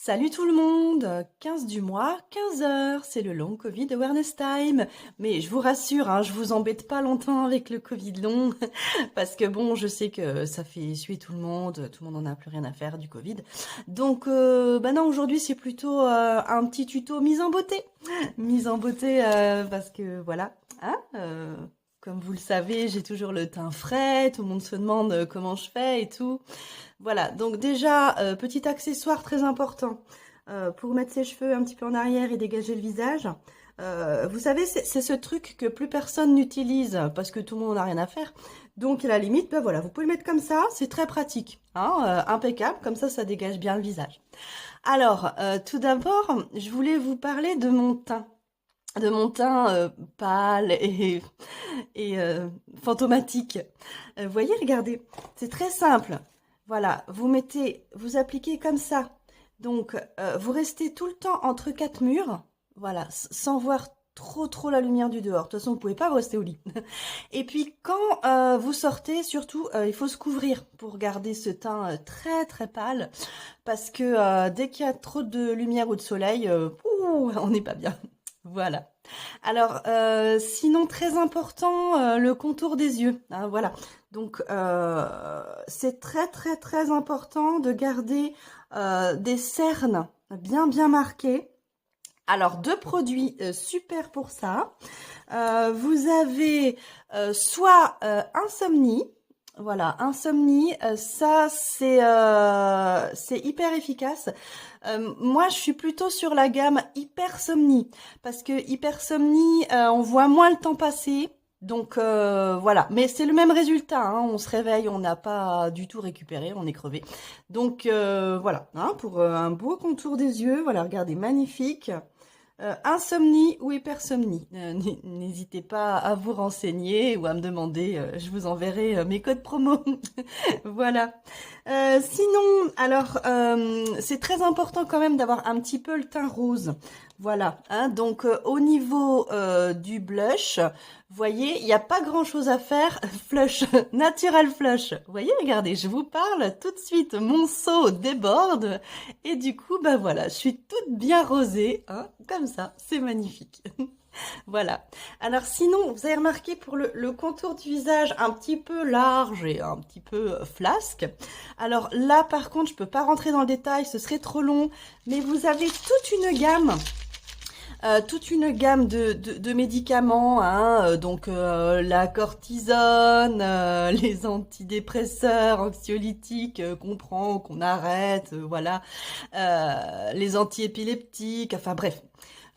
Salut tout le monde, 15 du mois, 15 heures, c'est le long Covid Awareness Time. Mais je vous rassure, hein, je vous embête pas longtemps avec le Covid long, parce que bon, je sais que ça fait suer tout le monde en a plus rien à faire du Covid. Donc, bah non, aujourd'hui c'est plutôt un petit tuto mise en beauté. Mise en beauté parce que voilà, hein, comme vous le savez, j'ai toujours le teint frais, tout le monde se demande comment je fais et tout. Voilà, donc déjà, petit accessoire très important pour mettre ses cheveux un petit peu en arrière et dégager le visage. Vous savez, c'est ce truc que plus personne n'utilise parce que tout le monde n'a rien à faire. Donc à la limite, ben voilà, vous pouvez le mettre comme ça, c'est très pratique, hein, impeccable, comme ça dégage bien le visage. Alors, tout d'abord, je voulais vous parler de mon teint. De mon teint pâle et fantomatique. Vous voyez, regardez, c'est très simple. Voilà, vous appliquez comme ça. Donc, vous restez tout le temps entre quatre murs, voilà, sans voir trop la lumière du dehors. De toute façon, vous pouvez pas rester au lit. Et puis, quand vous sortez, surtout, il faut se couvrir pour garder ce teint très pâle, parce que dès qu'il y a trop de lumière ou de soleil, on n'est pas bien. Voilà. Alors, sinon, très important, le contour des yeux, hein, voilà. Donc, c'est très important de garder des cernes bien marquées. Alors, deux produits super pour ça. Vous avez soit Insomnie. Voilà, Insomnie, ça c'est hyper efficace. Moi, je suis plutôt sur la gamme Hypersomnie parce que Hypersomnie, on voit moins le temps passer. Donc voilà, mais c'est le même résultat, hein. On se réveille, on n'a pas du tout récupéré, on est crevé. Donc voilà, hein, pour un beau contour des yeux, voilà, regardez, magnifique. Insomnie ou hypersomnie. N'hésitez pas à vous renseigner ou à me demander, je vous enverrai mes codes promo. Voilà. Sinon, alors, c'est très important quand même d'avoir un petit peu le teint rose. Voilà, hein, donc au niveau du blush, vous voyez, il n'y a pas grand-chose à faire. Flush, natural flush. Vous voyez, regardez, je vous parle tout de suite, mon seau déborde et du coup, bah voilà, je suis toute bien rosée, hein, comme ça, c'est magnifique. Voilà. Alors sinon, vous avez remarqué pour le contour du visage un petit peu large et un petit peu flasque. Alors là, par contre, je peux pas rentrer dans le détail, ce serait trop long, mais vous avez toute une gamme de médicaments, hein, donc la cortisone, les antidépresseurs, anxiolytiques qu'on prend, qu'on arrête, voilà, les antiépileptiques, enfin bref.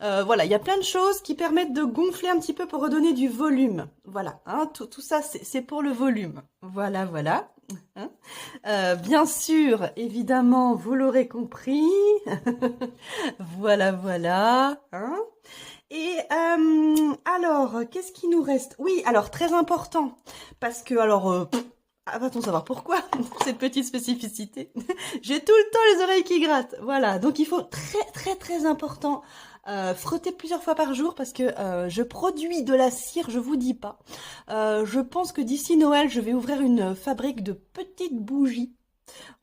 Voilà, il y a plein de choses qui permettent de gonfler un petit peu pour redonner du volume. Voilà, hein, tout ça, c'est pour le volume. Voilà. Hein. Bien sûr, évidemment, vous l'aurez compris. Voilà. Hein. Et alors, qu'est-ce qui nous reste? Oui, alors très important, parce que alors, va-t-on savoir pourquoi cette petite spécificité? J'ai tout le temps les oreilles qui grattent. Voilà, donc il faut très important frotter plusieurs fois par jour parce que je produis de la cire, je vous dis pas. Je pense que d'ici Noël, je vais ouvrir une fabrique de petites bougies.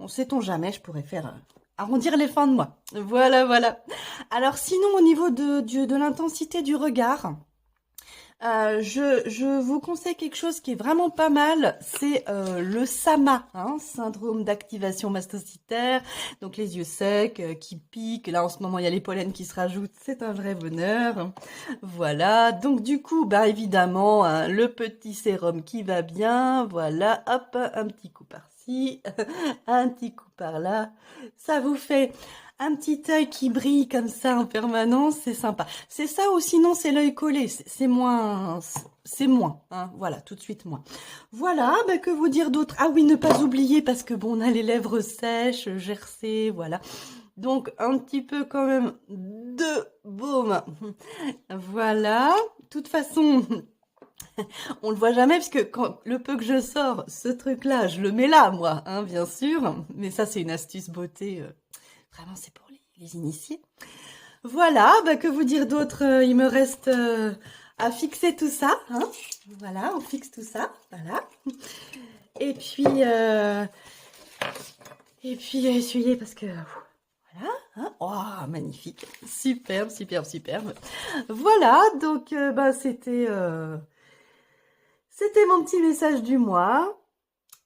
On sait-on jamais, je pourrais faire arrondir les fins de mois. Voilà. Alors sinon, au niveau de l'intensité du regard, je vous conseille quelque chose qui est vraiment pas mal, c'est le SAMA, hein, syndrome d'activation mastocytaire, donc les yeux secs, qui piquent, là en ce moment il y a les pollens qui se rajoutent, c'est un vrai bonheur, voilà, donc du coup, bah évidemment, hein, le petit sérum qui va bien, voilà, hop, un petit coup par-ci, un petit coup par-là, ça vous fait un petit œil qui brille comme ça en permanence, c'est sympa. C'est ça ou sinon c'est l'œil collé, c'est moins, hein, voilà, tout de suite moins. Voilà, bah, que vous dire d'autre? Ah oui, ne pas oublier parce que bon, on a les lèvres sèches, gercées, voilà. Donc un petit peu quand même de baume. Voilà, de toute façon, on le voit jamais parce que quand le peu que je sors, ce truc-là, je le mets là, moi, hein, bien sûr. Mais ça, c'est une astuce beauté. Vraiment, c'est pour les initiés. Voilà, bah, que vous dire d'autre? Il me reste à fixer tout ça, hein. Voilà, on fixe tout ça, voilà. Et puis, essuyer parce que, voilà, Hein? Oh, magnifique. Superbe, superbe, superbe. Voilà, donc bah, c'était mon petit message du mois,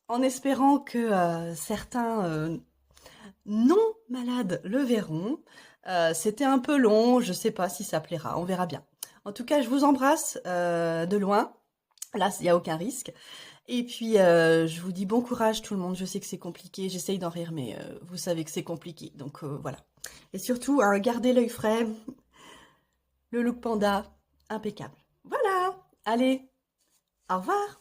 en espérant que certains non malades le verront. C'était un peu long, je sais pas si ça plaira, on verra bien. En tout cas, je vous embrasse de loin. Là, il n'y a aucun risque. Et puis, je vous dis bon courage tout le monde. Je sais que c'est compliqué, j'essaye d'en rire, mais vous savez que c'est compliqué. Donc voilà. Et surtout, gardez l'œil frais. Le look panda, impeccable. Voilà. Allez, au revoir.